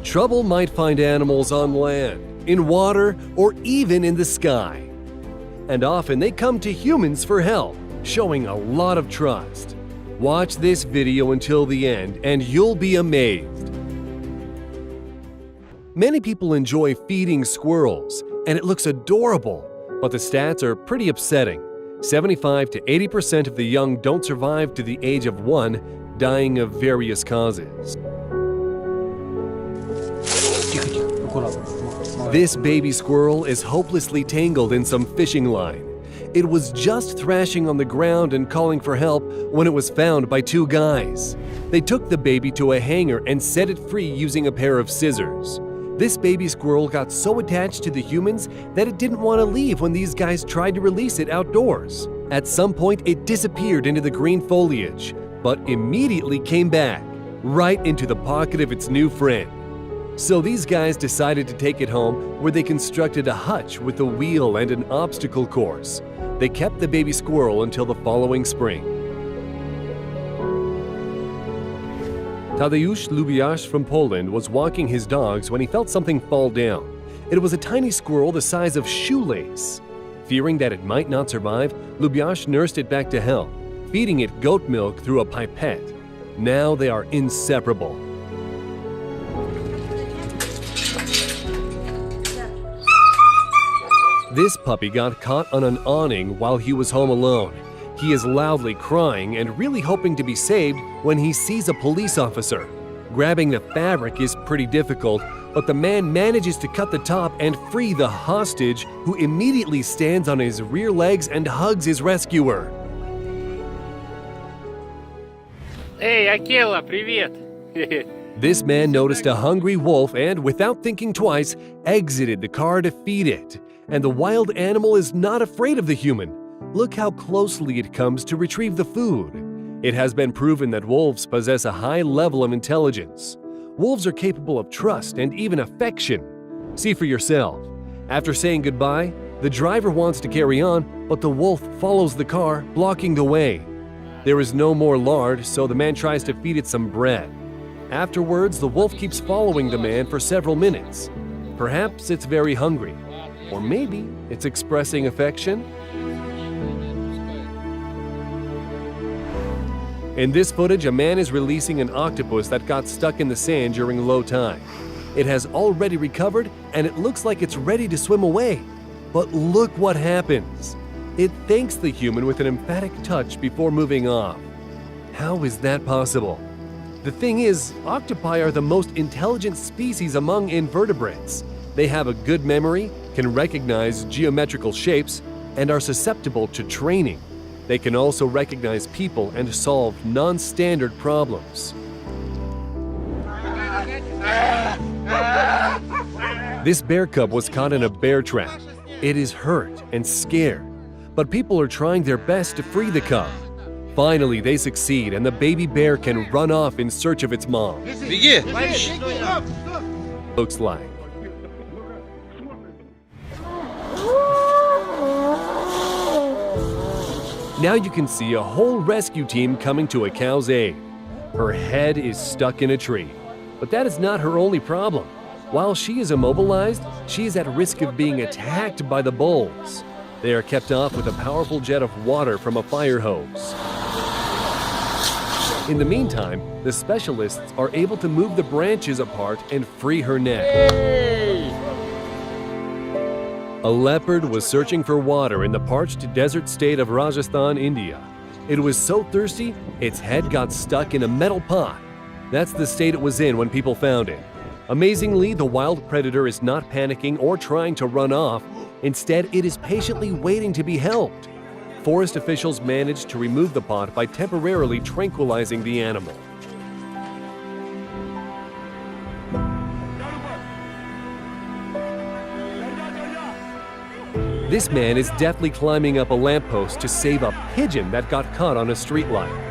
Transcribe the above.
Trouble might find animals on land, in water, or even in the sky. And often they come to humans for help, showing a lot of trust. Watch this video until the end and you'll be amazed. Many people enjoy feeding squirrels, and it looks adorable, but the stats are pretty upsetting. 75 to 80% of the young don't survive to the age of 1, dying of various causes. This baby squirrel is hopelessly tangled in some fishing line. It was just thrashing on the ground and calling for help when it was found by 2 guys. They took the baby to a hanger and set it free using a pair of scissors. This baby squirrel got so attached to the humans that it didn't want to leave when these guys tried to release it outdoors. At some point, it disappeared into the green foliage, but immediately came back, right into the pocket of its new friend. So these guys decided to take it home, where they constructed a hutch with a wheel and an obstacle course. They kept the baby squirrel until the following spring. Tadeusz Lubiasz from Poland was walking his dogs when he felt something fall down. It was a tiny squirrel the size of shoelace. Fearing that it might not survive, Lubiasz nursed it back to health, feeding it goat milk through a pipette. Now they are inseparable. This puppy got caught on an awning while he was home alone. He is loudly crying and really hoping to be saved when he sees a police officer. Grabbing the fabric is pretty difficult, but the man manages to cut the top and free the hostage, who immediately stands on his rear legs and hugs his rescuer. Hey, Akela, привет! This man noticed a hungry wolf and, without thinking twice, exited the car to feed it. And the wild animal is not afraid of the human. Look how closely it comes to retrieve the food. It has been proven that wolves possess a high level of intelligence. Wolves are capable of trust and even affection. See for yourself. After saying goodbye, the driver wants to carry on, but the wolf follows the car, blocking the way. There is no more lard, so the man tries to feed it some bread. Afterwards, the wolf keeps following the man for several minutes. Perhaps it's very hungry. Or maybe it's expressing affection. In this footage, a man is releasing an octopus that got stuck in the sand during low tide. It has already recovered and it looks like it's ready to swim away. But look what happens. It thanks the human with an emphatic touch before moving off. How is that possible? The thing is, octopi are the most intelligent species among invertebrates. They have a good memory, can recognize geometrical shapes, and are susceptible to training. They can also recognize people and solve non-standard problems. This bear cub was caught in a bear trap. It is hurt and scared, but people are trying their best to free the cub. Finally, they succeed and the baby bear can run off in search of its mom. Looks like. Now you can see a whole rescue team coming to a cow's aid. Her head is stuck in a tree, but that is not her only problem. While she is immobilized, she is at risk of being attacked by the bulls. They are kept off with a powerful jet of water from a fire hose. In the meantime, the specialists are able to move the branches apart and free her neck. A leopard was searching for water in the parched desert state of Rajasthan, India. It was so thirsty, its head got stuck in a metal pot. That's the state it was in when people found it. Amazingly, the wild predator is not panicking or trying to run off. Instead, it is patiently waiting to be helped. Forest officials managed to remove the pot by temporarily tranquilizing the animal. This man is deftly climbing up a lamppost to save a pigeon that got caught on a streetlight.